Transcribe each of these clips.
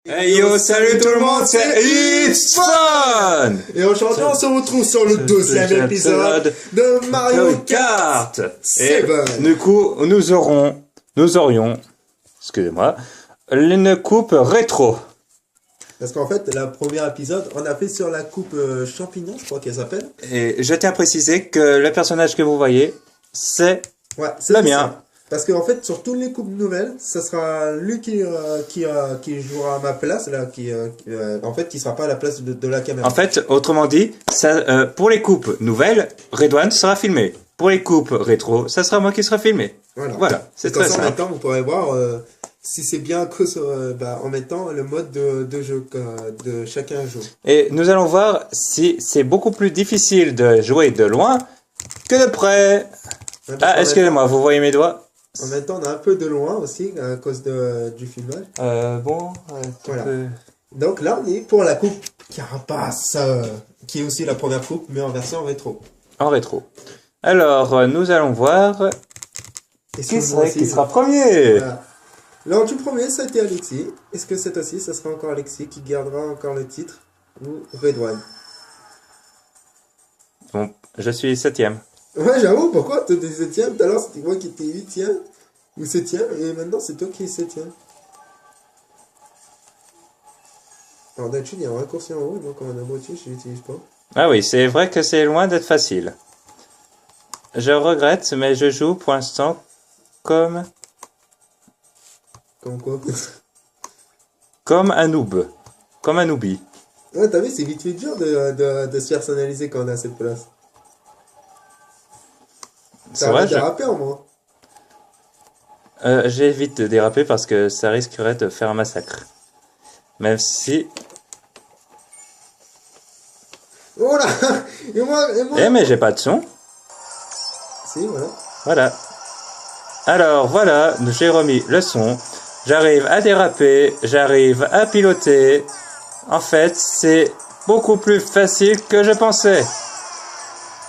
Hey yo, salut tout le monde, c'est It's Fun! Et aujourd'hui, on se retrouve sur le deuxième épisode de Mario Kart 7. Et du coup, nous aurions, excusez-moi, une coupe rétro. Parce qu'en fait, le premier épisode, on a fait sur la coupe champignon, je crois qu'elle s'appelle. Et je tiens à préciser que le personnage que vous voyez, c'est le mien. Parce qu'en fait, sur toutes les coupes nouvelles, ce sera lui qui jouera à ma place, là, en fait, qui sera pas à la place de la caméra. En fait, autrement dit, ça, pour les coupes nouvelles, Redouane sera filmé. Pour les coupes rétro, ça sera moi qui sera filmé. Voilà, c'est très simple. En même temps, vous pourrez voir si c'est bien à cause, en mettant le mode de jeu de chacun joue. Et nous allons voir si c'est beaucoup plus difficile de jouer de loin que de près. Ah, excusez-moi, vous voyez mes doigts? En même temps, on a un peu de loin aussi à cause du filmage. Voilà. Donc là, on est pour la coupe Carapace, qui est aussi la première coupe, mais en version rétro. En rétro. Alors, nous allons voir qui sera premier. Voilà. Alors, du premier, ça a été Alexis. Est-ce que cette aussi, ça sera encore Alexis qui gardera encore le titre ou Redouane? Bon, je suis 7ème. Ouais, j'avoue, pourquoi tu étais 7ème? Tout à l'heure, c'était moi qui étais 8ème ou 7ème, et maintenant, c'est toi qui es 7ème. Alors, d'habitude, il y a un raccourci en haut, donc on a abruti, je l'utilise pas. Ah oui, c'est vrai que c'est loin d'être facile. Je regrette, mais je joue pour l'instant comme... Comme quoi? Comme un noob. Comme un noobie. Ouais, t'as vu, c'est vite fait dur de se personnaliser quand on a cette place. C'est vrai, déraper en moi. J'évite de déraper parce que ça risquerait de faire un massacre. Même si... Oh là! Et moi... Eh, mais j'ai pas de son. Si, voilà. Voilà. Alors, voilà, j'ai remis le son. J'arrive à déraper, j'arrive à piloter. En fait, c'est beaucoup plus facile que je pensais.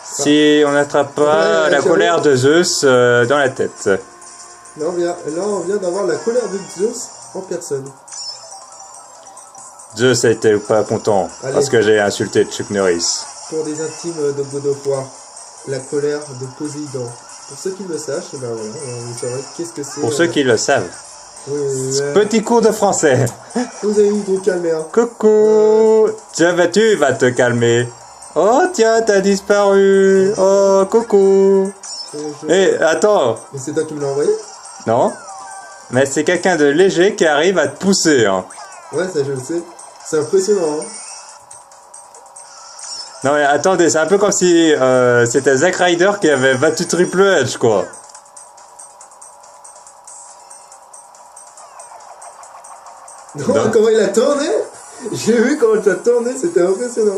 Si on n'attrape pas la colère de Zeus dans la tête. Là, on vient d'avoir la colère de Zeus en personne. Zeus a été pas content parce que j'ai insulté Chuck Norris. Pour des intimes de God of War, la colère de Poséidon. Pour ceux qui le sachent, ben voilà, vous saurez qu'est-ce que c'est. Pour ceux qui le savent. Oui, Petit cours de français. Vous avez eu de calmer. Hein. Coucou. Tu vas te calmer. Oh tiens, t'as disparu. Oh coucou. Eh, attends. Mais c'est toi qui me l'as envoyé? Non. Mais c'est quelqu'un de léger qui arrive à te pousser. Hein. Ouais, ça je le sais. C'est impressionnant. Hein. Non mais attendez, c'est un peu comme si c'était Zack Ryder qui avait battu Triple H quoi. Non, comment il a tourné? J'ai vu comment tu as tourné, c'était impressionnant.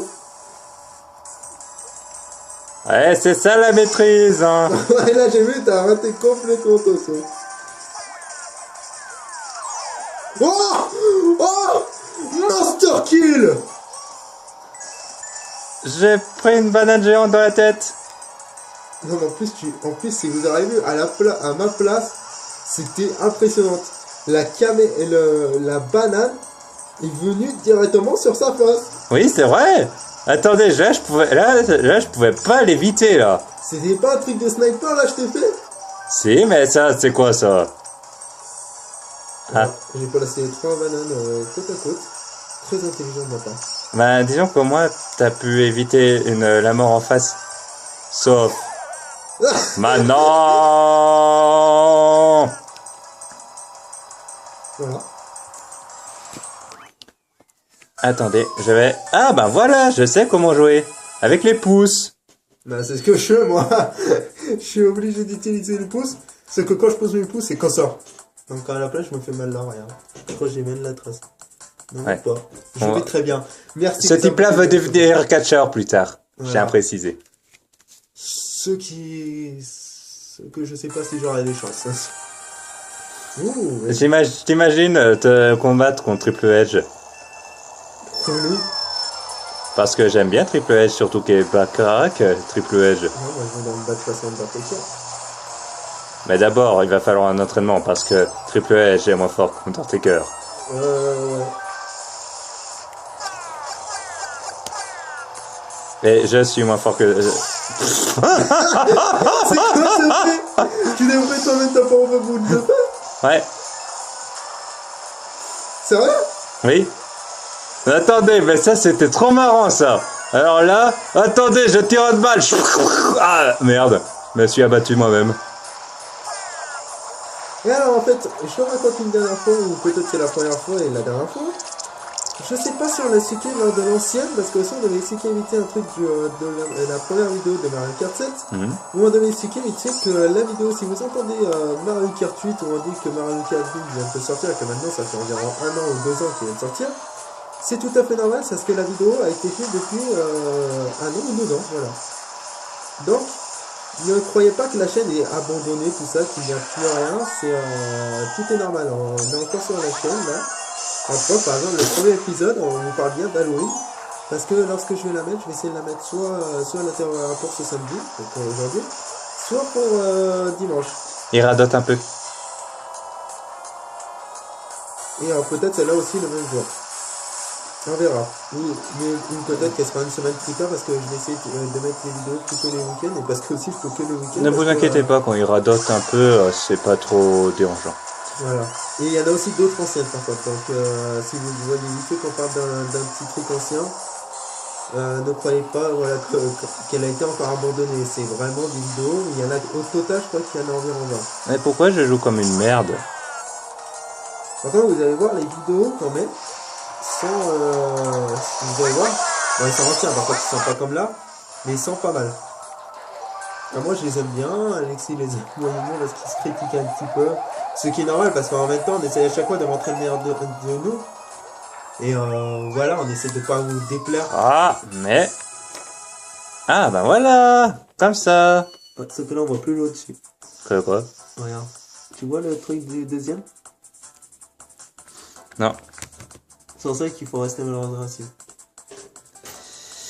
Ouais, c'est ça la maîtrise, hein. Ouais, là j'ai vu, t'as raté complètement ton saut. Oh! Oh! Monster Kill! J'ai pris une banane géante dans la tête. Non, mais en plus, si vous arrivez à ma place, c'était impressionnant. La banane est venue directement sur sa face. Oui, c'est vrai. Attendez, là, je pouvais pas l'éviter, là. C'était pas un truc de sniper, là, je t'ai fait? Si, mais ça, c'est quoi, ça? Ah. J'ai placé 3 bananes côte à côte. Très intelligent de ma part. Ben, disons qu'au moins, t'as pu éviter la mort en face. Sauf... Maintenant. Voilà. Attendez, je vais... Ah ben voilà, je sais comment jouer. Avec les pouces. Ben c'est ce que je fais moi. Je suis obligé d'utiliser les pouces. C'est que quand je pose mes pouces, c'est comme ça. Donc à la place, je me fais mal là, regarde. Je crois que j'ai même la trace. Non, ouais. Pas. Je vais très bien. Merci. Ce type-là veut devenir catcher plus tard. Voilà. J'ai à préciser. Ce que je sais pas si j'aurai des chances. T'imagines te combattre contre Triple Edge? Oui. Parce que j'aime bien Triple Edge, surtout qu'il est pas crack, Triple Edge. Non, moi je vais dans le battre façon de Undertaker. Mais d'abord, il va falloir un entraînement parce que Triple Edge est moins fort qu'Undertaker. Ouais. Et je suis moins fort que... C'est quoi ce fait? Tu devrais toi-même ta propre boule de feu? Ouais, Sérieux? oui. Attendez, mais ça c'était trop marrant ça. Alors là, attendez, je tire une balle. Ah, merde, je me suis abattu moi-même. Et alors en fait, je te raconte une dernière fois, ou peut-être c'est la première fois et la dernière fois. Je sais pas si on l'a expliqué lors de l'ancienne, parce que aussi on avait expliqué vite un truc de la première vidéo de Mario Kart 7, où on avait expliqué vite que la vidéo, si vous entendez Mario Kart 8, où on dit que Mario Kart 8 vient de sortir, et que maintenant ça fait environ 1 an ou 2 ans qu'il vient de sortir, c'est tout à fait normal, parce que la vidéo a été faite depuis 1 an ou 2 ans, voilà. Donc, ne croyez pas que la chaîne est abandonnée, tout ça, qu'il n'y a plus rien, tout est normal, on est encore sur la chaîne, là. Entre autres, par exemple, le premier épisode, on vous parle bien d'Halloween, parce que lorsque je vais la mettre, je vais essayer de la mettre soit à l'intérieur pour ce samedi, donc pour aujourd'hui, soit pour dimanche. Il radote un peu. Et peut-être celle-là aussi le même jour. On verra. Oui, mais peut-être qu'elle sera une semaine plus tard, parce que je vais essayer de mettre les vidéos plutôt les week-ends, et parce que aussi il faut que le week-end... Ne vous inquiétez pas, quand il radote un peu, c'est pas trop dérangeant. Voilà. Et il y en a aussi d'autres anciennes par contre. Donc si vous voyez vite qu'on parle d'un petit truc ancien, ne croyez pas voilà, qu'elle a été encore abandonnée. C'est vraiment des vidéos. Il y en a au total, je crois qu'il y en a environ 20. Mais pourquoi je joue comme une merde? Par contre, vous allez voir les vidéos quand même. Vous allez voir. Bon, ils sont anciens, par contre, ils sont pas comme là. Mais ils sont pas mal. Alors, moi, je les aime bien. Alexis les aime moyennement parce qu'ils se critiquent un petit peu. Ce qui est normal parce qu'en même temps, on essaie à chaque fois de montrer le meilleur de nous. Et voilà, on essaie de pas vous déplaire. Ah, mais... Ah, ben voilà. Comme ça. Ouais, sauf que là, on voit plus l'eau dessus. Quoi? Regarde. Tu vois le truc du deuxième? Non. C'est pour ça qu'il faut rester malheureusement assis.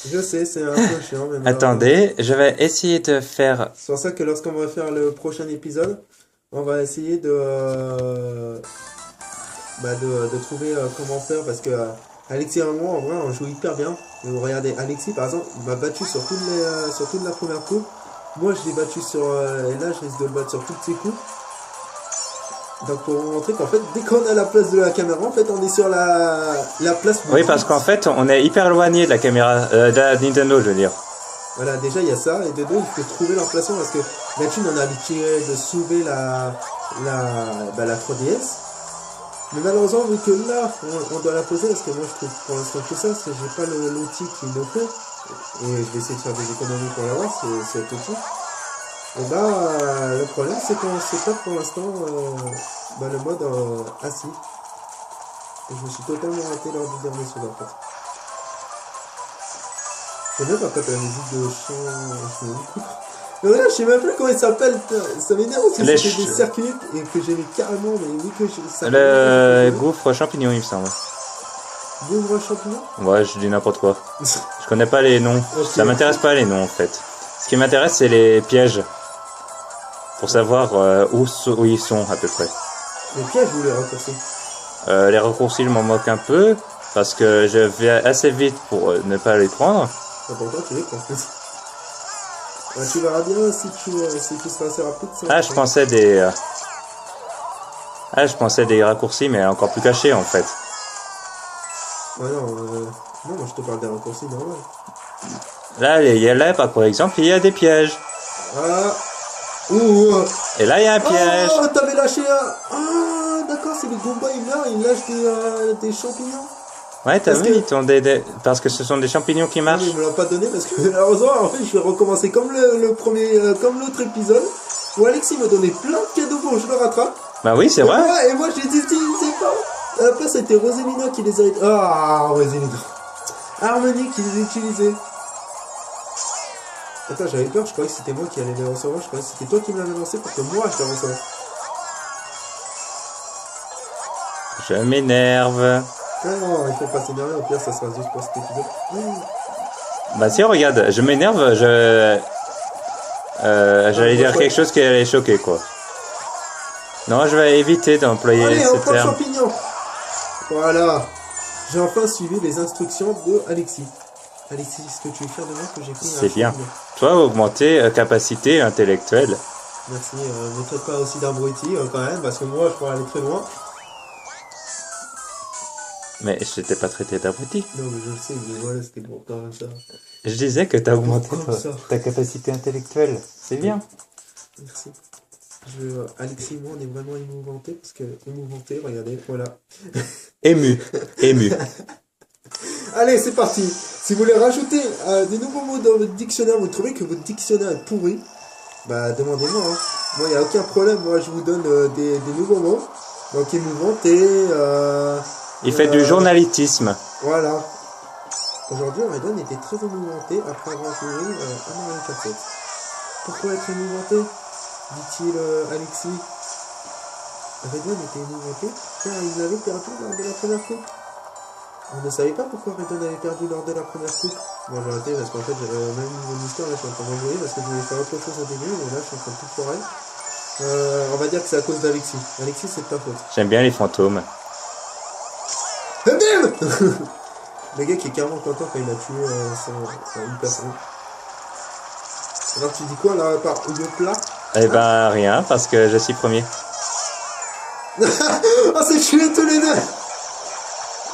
Je sais, c'est un peu chiant. Mais attendez, je vais essayer de faire... C'est pour ça que lorsqu'on va faire le prochain épisode, on va essayer de trouver comment faire, parce que Alexis et moi, en vrai, on joue hyper bien. Et vous regardez, Alexis, par exemple, il m'a battu sur toute la première coupe. Moi, je l'ai battu et là, je risque de le battre sur toutes ses coupes. Donc, pour vous montrer qu'en fait, dès qu'on a la place de la caméra, en fait, on est sur la place... Oui, parce qu'en fait, on est hyper éloigné de la caméra, de la Nintendo, je veux dire. Voilà, déjà, il y a ça. Et de deux, il faut trouver l'emplacement, parce que là-dessus, on a l'habitude de soulever la 3DS. Mais malheureusement, vu que là, on doit la poser, parce que moi, je trouve pour l'instant que ça, parce que j'ai pas l'outil qu'il nous faut. Et je vais essayer de faire des économies pour l'avoir, c'est tout outil. Et le problème, c'est qu'on ne sait pas pour l'instant le mode assis. Et je me suis totalement raté lors du dernier saut, en fait. C'est bien par contre la musique de chant. Mais voilà, je sais même plus comment il s'appelle. Ça m'énerve aussi, c'était des circuits et que j'aimais carrément, mais vu que ça... Le gouffre champignon, il me semble. Gouffre champignon? Ouais, je dis n'importe quoi. Je connais pas les noms. Okay. Ça m'intéresse pas les noms, en fait. Ce qui m'intéresse, c'est les pièges. Pour savoir où ils sont, à peu près. Les pièges ou les raccourcis? Les raccourcis, je m'en moque un peu. Parce que je vais assez vite pour ne pas les prendre. Pourtant, tu les prends. Tu verras bien si tu seras assez rapide. Ah, je pensais des raccourcis, mais encore plus cachés, en fait. Ouais, non, moi je te parle des raccourcis normal. Là, par exemple, il y a des pièges. Ah. Ouh. Et là, il y a un piège. Oh, t'avais lâché un... Ah, d'accord, c'est les Goombas, ils lâchent des champignons. Ouais, t'as vu, ils t'ont parce que ce sont des champignons qui marchent. Ils me l'ont pas donné parce que malheureusement, en fait, je vais recommencer comme comme l'autre épisode où Alexis me donnait plein de cadeaux pour que je le rattrape. Bah oui, c'est vrai. Et moi, je les utilisais pas. À la place, c'était Roselina qui les a... Ah, Roselina. Harmony qui les utilisait. Attends, j'avais peur, je croyais que c'était moi qui allais les recevoir. Je croyais que c'était toi qui me l'avais lancé pour que moi, je les reçoive. Je m'énerve. Non, il faut pas s'énerver, au pire ça sera juste pour cet épisode. Bah si, regarde, je m'énerve, j'allais dire quelque chose qui allait choquer, quoi. Non, je vais éviter d'employer ce terme. Champignon. Voilà. J'ai enfin suivi les instructions de Alexis. Alexis, est-ce que tu es fier de moi que j'ai pris un C'est bien. champignon? Toi, augmenter capacité intellectuelle. Merci, ne traite pas aussi d'abruti quand même, parce que moi je pourrais aller très loin. Mais je t'ai pas traité d'abruti. Non, mais je le sais, mais voilà, c'était pour quand même ça. Je disais que t'as augmenté Comme ça. ta capacité intellectuelle. C'est bien. Merci. Alexis et moi, on est vraiment émouvantés, parce que émouvantés, regardez, voilà. Ému. Ému. Allez, c'est parti. Si vous voulez rajouter des nouveaux mots dans votre dictionnaire, vous trouvez que votre dictionnaire est pourri, bah demandez-moi. Hein. Moi, il n'y a aucun problème. Moi, je vous donne des nouveaux mots. Donc, émouvanté. Il fait du journalisme. Voilà. Aujourd'hui, Redon était très émouvanté après avoir joué à Mario Kart 7. Pourquoi être émouvanté, dit-il Alexis. Redon était émouvanté car il avait perdu lors de la première coupe. On ne savait pas pourquoi Redon avait perdu lors de la première coupe. Moi j'ai arrêté parce qu'en fait, même niveau de l'histoire, là je suis en train de m'envoyer parce que je voulais faire autre chose au début, mais là je suis en train de tout foirer. On va dire que c'est à cause d'Alexis. Alexis, c'est de ta faute. J'aime bien les fantômes. Et bim. Le gars qui est carrément content quand il a tué une personne. Alors tu dis quoi là par le plat? Eh ben rien, parce que je suis premier. Oh, c'est tué tous les deux.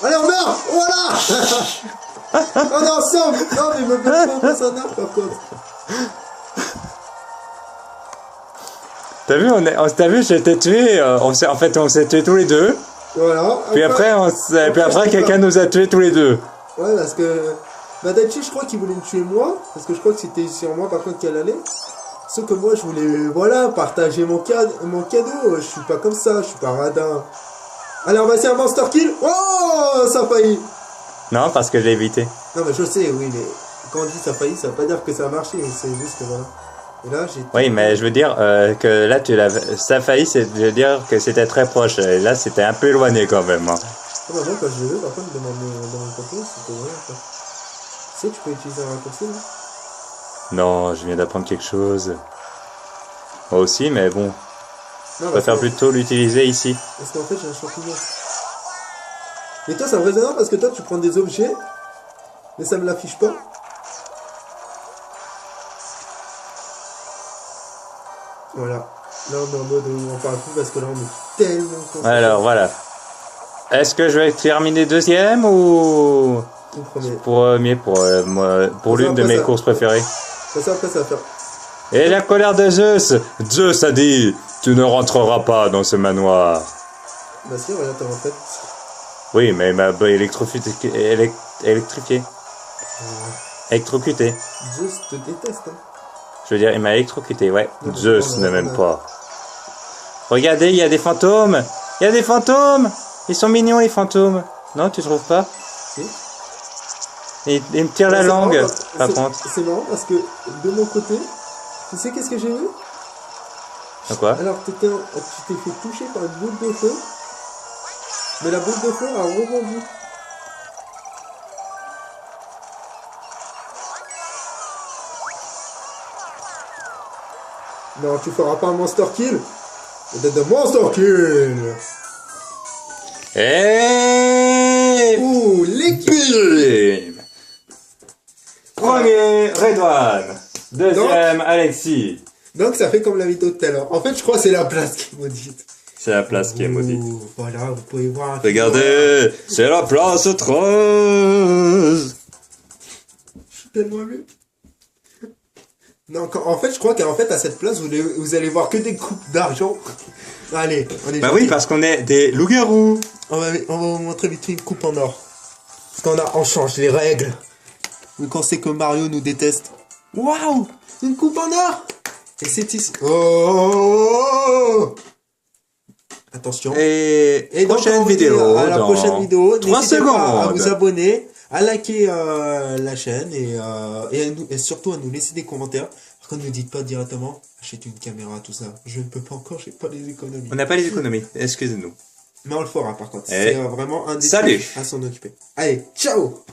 Allez, on meurt. Voilà. On est ensemble. Non, mais me faites pas ça par contre. T'as vu, t'as vu, j'ai été tué. En fait, on s'est tués tous les deux. Voilà. Puis après, quelqu'un nous a tués tous les deux. Ouais, parce que Madachi, je crois qu'il voulait me tuer moi, parce que je crois que c'était sur moi par contre qu'elle allait. Sauf que moi, je voulais, voilà, partager mon cadeau. Je suis pas comme ça, je suis pas radin. Allez, on va essayer un monster kill. Oh, ça a failli. Non, parce que j'ai évité. Non, mais je sais, oui, mais quand on dit ça a failli, ça veut pas dire que ça a marché, c'est juste que voilà. Et là, j'ai. Oui, mais je veux dire que là, ça a failli, c'est de dire que c'était très proche. Et là, c'était un peu éloigné quand même. Hein. Ah bah moi, quand je l'ai vu, par contre, dans mon contenu, c'était vraiment ça. Tu sais, tu peux utiliser un raccourci, là. Non, je viens d'apprendre quelque chose. Moi aussi, mais bon. Non, Je préfère plutôt l'utiliser ici. Parce qu'en fait, j'ai un champignon. Mais toi, c'est impressionnant parce que toi, tu prends des objets, mais ça me l'affiche pas. Voilà. Là, on est en mode où on parle plus parce que là, on est tellement concentré. Alors, voilà. Est-ce que je vais terminer deuxième ou premier pour l'une de mes courses préférées? Ça, après, ça va faire. Et la colère de Zeus. Zeus a dit, tu ne rentreras pas dans ce manoir. Bah si, regarde, en fait. Oui, mais il m'a électrocuté. Électrocuté. Zeus te déteste, hein. Je veux dire, il m'a électrocuté, ouais. Non, Zeus non, ne non, m'aime non. pas. Regardez, il y a des fantômes. Il y a des fantômes. Ils sont mignons, les fantômes. Non, tu trouves pas? Si. Ils me tirent la C'est langue, marrant, par contre. C'est marrant parce que de mon côté, tu sais qu'est-ce que j'ai vu? Quoi? Alors, tu t'es fait toucher par une boule de feu, mais la boule de feu a rebondi. Non, tu feras pas un monster kill. C'est un monster kill. Et... Ouh, l'équipe. Bim. Premier, Redouane. Deuxième, Alexis. Donc, ça fait comme la vidéo de tout à l'heure. En fait, je crois que c'est la place qui est maudite. C'est la place qui est maudite. Ouh, voilà, vous pouvez voir. Regardez, c'est la place 13. Je suis tellement ému. Non, en fait, je crois qu'en fait, à cette place, vous allez voir que des coupes d'argent. Allez, on est Bah gentils. oui, parce qu'on est des loups-garous. On va vous montrer vite fait une coupe en or. Parce on change les règles. Donc on sait que Mario nous déteste. Waouh, une coupe en or. Et c'est ici. Oh. Attention. Et donc, prochaine on vous dit vidéo. à la dans prochaine vidéo. 3 N'hésitez pas à secondes. vous abonner, à liker la chaîne et surtout à nous laisser des commentaires. Par contre, ne dites pas directement achète une caméra, tout ça. Je ne peux pas encore, j'ai pas les économies. On n'a pas les économies, excusez-nous. Mais on le fera par contre. Et C'est vraiment un des salut. trucs à s'en occuper. Allez, ciao.